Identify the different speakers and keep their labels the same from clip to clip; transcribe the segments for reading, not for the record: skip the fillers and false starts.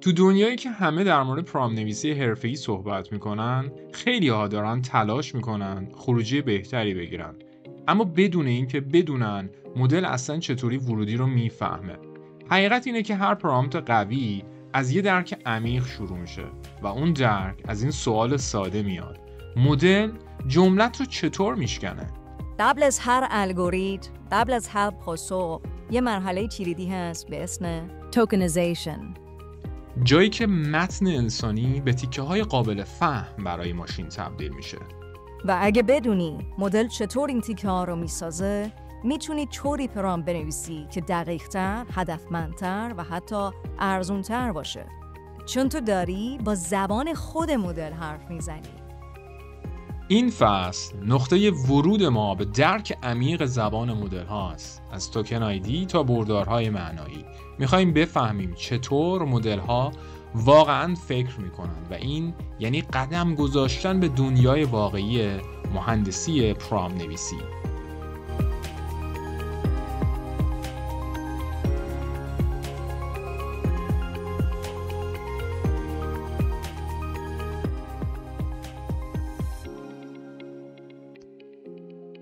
Speaker 1: تو دنیایی که همه در مورد پرامپت نویسی حرفه‌ای صحبت میکنن، خیلی ها دارن تلاش میکنن خروجی بهتری بگیرن، اما بدون اینکه بدونن مدل اصلا چطوری ورودی رو میفهمه. حقیقت اینه که هر پرامپت قوی از یه درک عمیق شروع میشه و اون درک از این سوال ساده میاد: مدل جملت رو چطور میشکنه؟
Speaker 2: قبل از هر الگوریتم، قبل از هر پاسخ، یه مرحله کلیدی هست به اسم توکنیزیشن.
Speaker 1: جایی که متن انسانی به تیکه‌های قابل فهم برای ماشین تبدیل میشه.
Speaker 2: و اگه بدونی مدل چطور این تیکه‌ها رو میسازه، میتونی طوری پرامپت بنویسی که دقیق‌تر، هدفمندتر و حتی ارزونتر باشه. چون تو داری با زبان خود مدل حرف میزنی.
Speaker 1: این فصل نقطه ورود ما به درک عمیق زبان مدل هاست، از توکن آیدی تا بردارهای معنایی. میخوایم بفهمیم چطور مدل ها واقعاً فکر میکنن و این یعنی قدم گذاشتن به دنیای واقعی مهندسی پرامپت نویسی.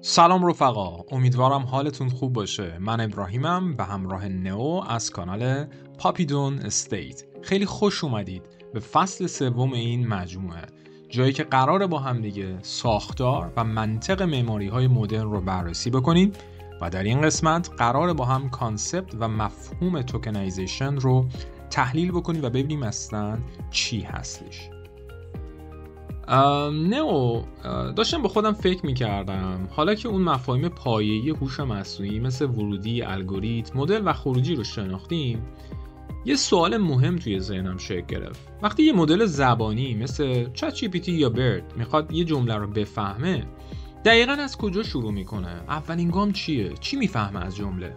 Speaker 1: سلام رفقا، امیدوارم حالتون خوب باشه. من ابراهیمم به همراه نئو از کانال پاپیدون استیت. خیلی خوش اومدید به فصل سوم این مجموعه، جایی که قراره با هم دیگه ساختار و منطق معماری‌های مدرن رو بررسی بکنیم و در این قسمت قراره با هم کانسپت و مفهوم توکنایزیشن رو تحلیل بکنیم و ببینیم اصلاً چی هستش. نئو، داشتم با خودم فکر میکردم حالا که اون مفاهیم پایه‌ای هوش مصنوعی مثل ورودی، الگوریتم، مدل و خروجی رو شناختیم، یه سوال مهم توی ذهنم شکل گرفت. وقتی یه مدل زبانی مثل چت جی پی تی یا برد میخواد یه جمله رو بفهمه، دقیقاً از کجا شروع میکنه؟ اولین گام چیه؟ چی میفهمه از جمله؟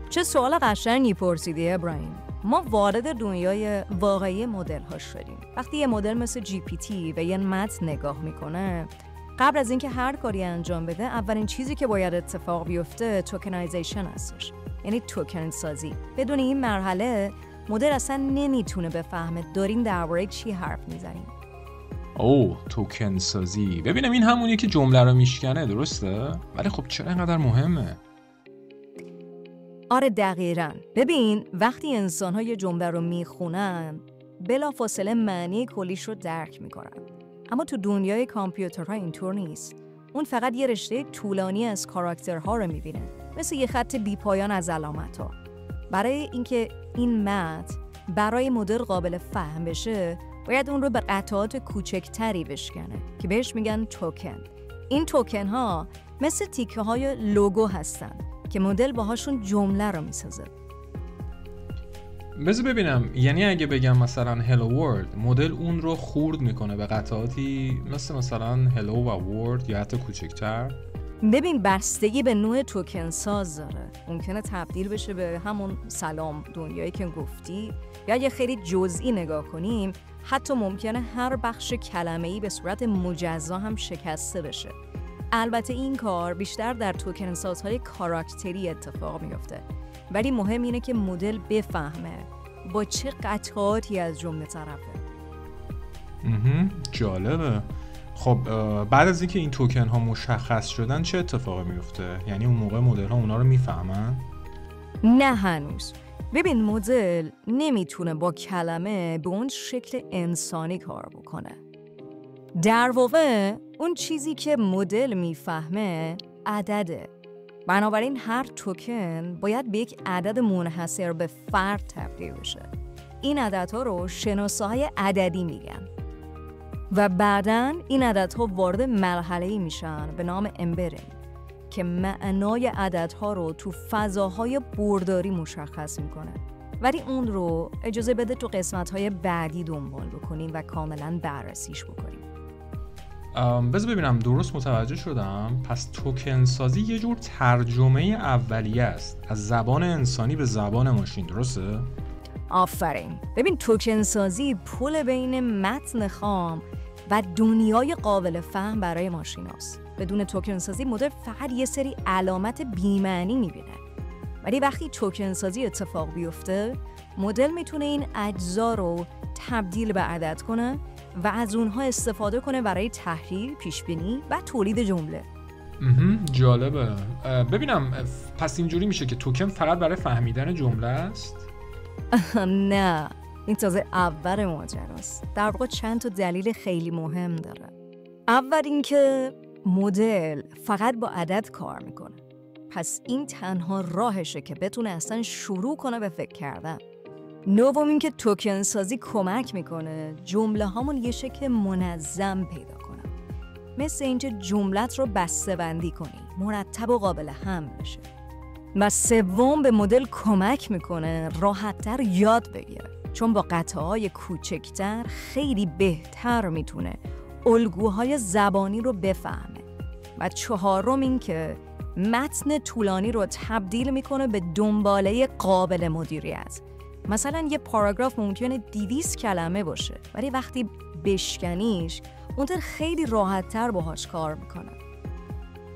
Speaker 2: چه سوال قشنگی پرسیدی ابراهیم. ما وارد دنیای واقعی مدل ها شدیم. وقتی یه مدل مثل جی پی تی به یه متن نگاه میکنه، قبل از اینکه هر کاری انجام بده، اولین چیزی که باید اتفاق بیفته توکنایزیشن هستش، یعنی توکن سازی. بدون این مرحله مدل اصلا نمیتونه بفهمه دارین درباره چی حرف میزنیم.
Speaker 1: توکن سازی. ببینم این همونیه که جمله رو میشکنه، درسته؟ ولی خب چرا اینقدر مهمه؟
Speaker 2: آره دقیقاً. ببین وقتی انسان‌ها یه جمله رو میخونن، بلافاصله معنی کلیش رو درک میکنن. اما تو دنیای کامپیوترها اینطور نیست. اون فقط یه رشته طولانی از کاراکترها رو میبینه، مثل یه خط بی‌پایان از علامت‌ها. برای اینکه این متن برای مدل قابل فهم بشه، باید اون رو به قطعات کوچکتری بشکنه که بهش میگن توکن. این توکن‌ها مثل تیکه‌های لوگو هستن که مدل باهاشون جمله رو میسازه.
Speaker 1: بذار ببینم، یعنی اگه بگم مثلا hello world، مدل اون رو خورد میکنه به قطعاتی مثلا hello و world یا حتی کوچکتر؟
Speaker 2: ببین بستگی به نوع توکن ساز داره. ممکنه تبدیل بشه به همون سلام دنیایی که گفتی، یا یه خیلی جزئی نگاه کنیم حتی ممکنه هر بخش کلمه‌ای به صورت مجزا هم شکسته بشه. البته این کار بیشتر در توکن سازهای کاراکتری اتفاق میفته، ولی مهم اینه که مدل بفهمه با چه قطعاتی از جمله طرفه.
Speaker 1: جالبه. خب بعد از اینکه این توکن ها مشخص شدن چه اتفاقی میفته؟ یعنی اون موقع مدل ها اونا رو میفهمن؟
Speaker 2: نه هنوز. ببین مدل نمیتونه با کلمه به اون شکل انسانی کار بکنه. در واقع اون چیزی که مدل میفهمه عدده. بنابراین هر توکن باید به یک عدد منحصر به فرد تبدیل بشه. این عددها رو شناساهای عددی میگن و بعداً این عددها وارد مرحله‌ای میشن به نام امبرینگ که معنای عددها رو تو فضاهای برداری مشخص میکنه. ولی اون رو اجازه بده تو قسمت‌های بعدی دنبال بکنیم و کاملاً بررسیش بکنیم.
Speaker 1: بذار ببینم درست متوجه شدم. پس توکن سازی یه جور ترجمه اولیه است از زبان انسانی به زبان ماشین، درسته؟
Speaker 2: آفرین. ببین توکن سازی پل بین متن خام و دنیای قابل فهم برای ماشین هست. بدون توکن سازی مدل فقط یه سری علامت بی‌معنی میبینه. ولی وقتی توکن سازی اتفاق بیفته، مدل میتونه این اجزا رو تبدیل به عدد کنه و از اونها استفاده کنه برای تحلیل، پیشبینی و تولید جمله.
Speaker 1: جالبه. ببینم پس اینجوری میشه که توکن فقط برای فهمیدن جمله است؟
Speaker 2: نه، این تازه اول ماجراست. در واقع چند تا دلیل خیلی مهم داره. اول اینکه مدل فقط با عدد کار میکنه. پس این تنها راهشه که بتونه اصلا شروع کنه به فکر کردن. دوم اینکه توکن سازی کمک میکنه جمله هامون یه شکل منظم پیدا کنن. مثل اینکه جملت رو بسته‌بندی کنی، مرتب و قابل حمل بشه. و سوم به مدل کمک میکنه راحت‌تر یاد بگیره، چون با قطعه‌های کوچکتر خیلی بهتر میتونه الگوهای زبانی رو بفهمه. و چهارم این که متن طولانی رو تبدیل میکنه به دنباله قابل مدیریت. مثلا یه پاراگراف ممکنه 200 کلمه باشه، ولی وقتی بشکنیش اونطور خیلی راحت‌تر باهاش کار میکنه.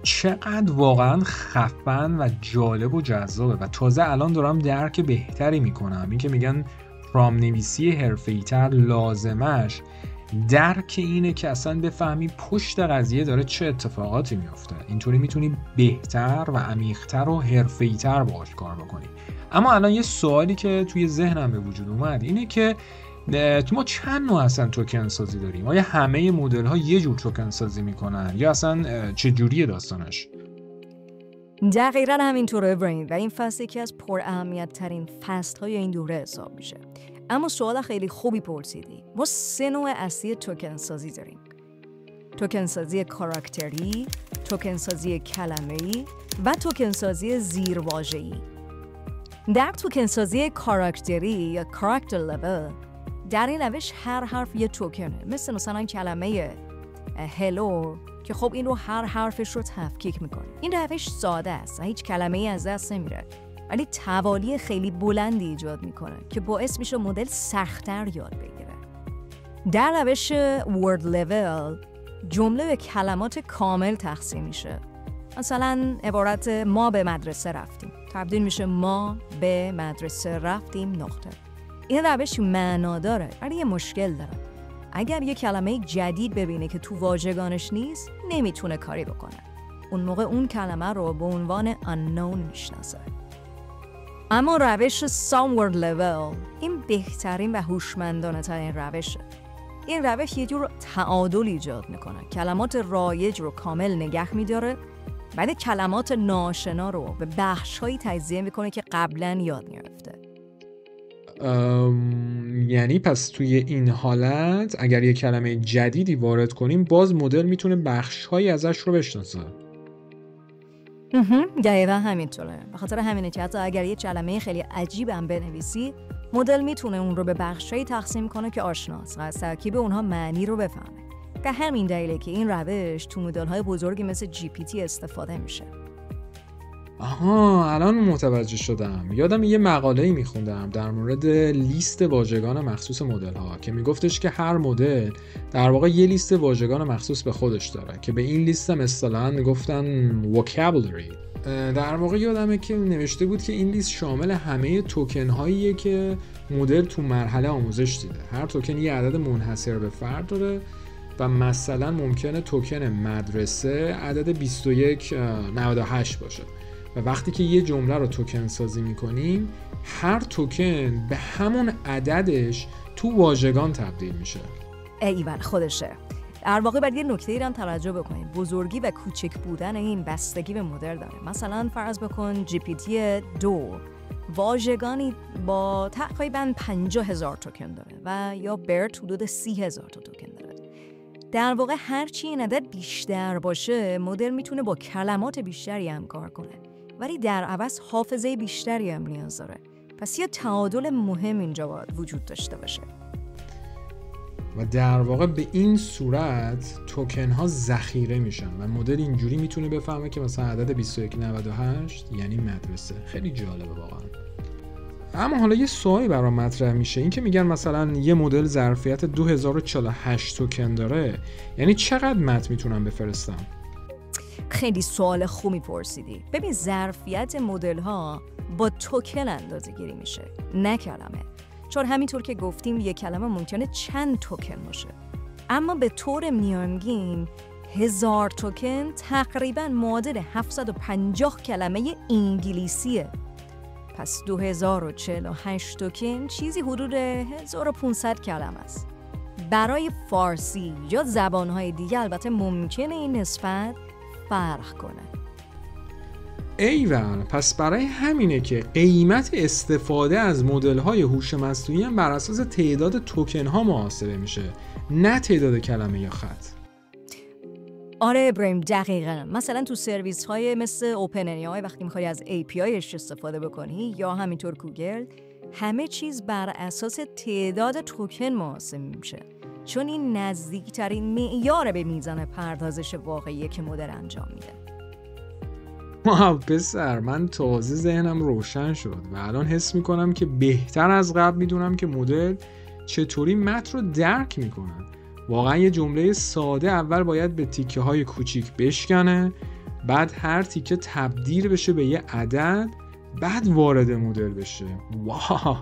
Speaker 1: چقدر واقعا خفن و جالب و جذابه و تازه الان دارم درک بهتری میکنم. این که میگن پرامپت حرفه‌ای‌تر لازمش درک اینه که اصلا بفهمی پشت قضیه داره چه اتفاقاتی میفته. اینطوری میتونی بهتر و عمیق‌تر و حرفه‌ای‌تر باهاش کار بکنی. اما الان یه سوالی که توی ذهنم به وجود اومد اینه که تو ما چند نوع اصلا توکن سازی داریم؟ آیا همه مدل ها یه جور توکن سازی میکنن یا اصلا چه جوریه داستانش؟
Speaker 2: دقیقاً همینطوره برین و این فصل یکی از پر اهمیت ترین فصل های این دوره حساب میشه. اما سوال خیلی خوبی پرسیدی. ما 3 نوع اصلی توکن سازی داریم: توکن سازی کاراکتری، توکن سازی کلمه‌ای و توکن سازی زیرواژه‌ای. در توکن سازی کاراکتری یا کاراکتر لول، در این روش هر حرف یه توکنه. مثلا کلمه هلو که خب این رو هر حرفش رو تفکیک میکنه. این روش ساده است و هیچ کلمه‌ای از دست نمیره، ولی توالی خیلی بلندی ایجاد میکنه که باعث میشه مدل سخت‌تر یاد بگیره. در روش ورد لول جمله به کلمات کامل تقسیم میشه. مثلا عبارت ما به مدرسه رفتیم تبدیل میشه ما به مدرسه رفتیم نقطه. این روش معنا داره، ولی یه مشکل داره. اگر یه کلمه جدید ببینه که تو واژگانش نیست، نمیتونه کاری بکنه. اون موقع اون کلمه رو به عنوان unknown میشناسه. اما روش some word level این بهترین و هوشمندانه ترین روشه. این روش یه جور تعادل ایجاد میکنه. کلمات رایج رو کامل نگه میداره، بعد کلمات ناآشنا رو به بخش‌هایی تجزیه میکنه که قبلا یاد گرفته.
Speaker 1: یعنی پس توی این حالت اگر یه کلمه جدیدی وارد کنیم باز مدل میتونه بخش‌هایی ازش رو بشناسه.
Speaker 2: دقیقا همینطوره. به خاطر همینه که حتی اگر یه کلمه خیلی عجیب هم بنویسی، مدل میتونه اون رو به بخش‌هایی تقسیم کنه که آشناست و از ترکیب اونها معنی رو بفهمه. به همین دلیله که این روش تو مدل‌های بزرگی مثل GPT استفاده میشه.
Speaker 1: آها، الان متوجه شدم. یادم یه مقاله‌ای میخوندم در مورد لیست واژگان مخصوص مدل‌ها که میگفتش که هر مدل در واقع یه لیست واژگان مخصوص به خودش داره که به این لیست هم اصطلاحاً میگفتن vocabulary. در واقع یادمه که نوشته بود که این لیست شامل همه توکن هاییه که مدل تو مرحله آموزش دیده. هر توکن یه عدد منحصر به فرد داره و مثلا ممکنه توکن مدرسه عدد 2198 باشه و وقتی که یه جمله رو توکن سازی میکنیم هر توکن به همون عددش تو واژگان تبدیل میشه.
Speaker 2: ایول خودشه. در واقع باید یه نکته‌ای هم توجه بکنید. بزرگی و کوچک بودن این بستگی به مدل داره. مثلا فرض بکن GPT 2 واژگانی با تقریباً 50,000 توکن داره و یا BERT حدود 30,000 تا توکن داره. در واقع هرچی این عدد بیشتر باشه مدل میتونه با کلمات بیشتری هم کار کنه، ولی در عوض حافظه بیشتری هم نیاز داره. پس یه تعادل مهم اینجا باید وجود داشته باشه.
Speaker 1: و در واقع به این صورت توکن ها ذخیره میشن و مدل اینجوری میتونه بفهمه که مثلا عدد 2198 یعنی مدرسه. خیلی جالبه واقعا. اما حالا یه سوالی برام مطرح میشه، این که میگن مثلا یه مدل ظرفیت 2048 توکن داره، یعنی چقدر متن میتونم بفرستم؟
Speaker 2: خیلی سوال خوبی پرسیدی. ببین ظرفیت مدل ها با توکن اندازه گیری میشه، نه کلمه. چون همینطور که گفتیم یک کلمه ممکنه چند توکن باشه. اما به طور میانگین 1000 توکن تقریباً معادل 750 کلمه انگلیسیه. پس 2048 توکن چیزی حدود 1500 کلمه است. برای فارسی یا زبانهای دیگه البته ممکنه این نسبت فرق کنه.
Speaker 1: ایول، پس برای همینه که قیمت استفاده از مدل‌های هوش مصنوعی هم بر اساس تعداد توکن‌ها محاسبه میشه، نه تعداد کلمه یا خط.
Speaker 2: آره ابراهیم، دقیقاً. مثلا تو سرویس های مثل اوپن ای آی وقتی میخوای از APIش استفاده بکنی یا همینطور گوگل، همه چیز بر اساس تعداد توکن محاسبه میشه، چون این نزدیکترین معیار به میزان پردازش واقعیه که مدل انجام میده.
Speaker 1: پسر، من تازه ذهنم روشن شد و الان حس میکنم که بهتر از قبل میدونم که مدل چطوری متن رو درک میکنن. واقعا یه جمله ساده اول باید به تیکه های کوچیک بشکنه، بعد هر تیکه تبدیل بشه به یه عدد، بعد وارد مدل بشه. واو،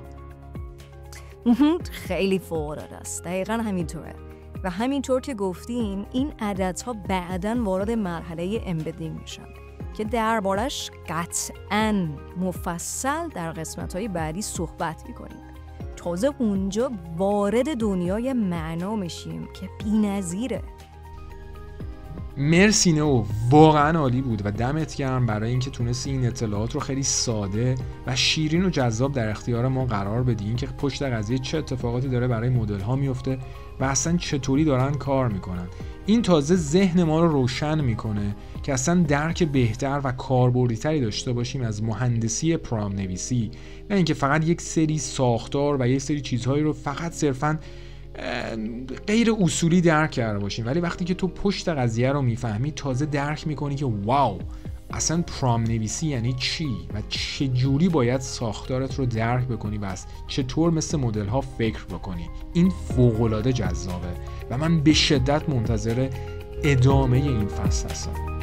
Speaker 2: خیلی فوق‌العاده است. دقیقاً همینطوره. و همینطور که گفتیم این عددها بعداً وارد مرحله امبدینگ میشن که دربارش قطعاً مفصل در قسمت‌های بعدی صحبت می‌کنیم. تازه اونجا وارد دنیای معنا میشیم که بی‌نظیره.
Speaker 1: مرسی نو، واقعا عالی بود و دمت گرم برای اینکه تونستی این اطلاعات رو خیلی ساده و شیرین و جذاب در اختیار ما قرار بدی، این که پشت قضیه چه اتفاقاتی داره برای مدل ها میفته و اصلا چطوری دارن کار میکنن. این تازه ذهن ما رو روشن میکنه که اصلا درک بهتر و کاربردی‌تری داشته باشیم از مهندسی پرامپت نویسی، نه اینکه فقط یک سری ساختار و یک سری چیزهایی رو فقط صرفاً غیر اصولی درک کرده باشیم. ولی وقتی که تو پشت قضیه رو میفهمی تازه درک میکنی که واو، اصلا پرامپت نویسی یعنی چی و چه جوری باید ساختارت رو درک بکنی و چطور مثل مدل ها فکر بکنی. این فوق‌العاده جذابه و من به شدت منتظر ادامه این فصل هستم.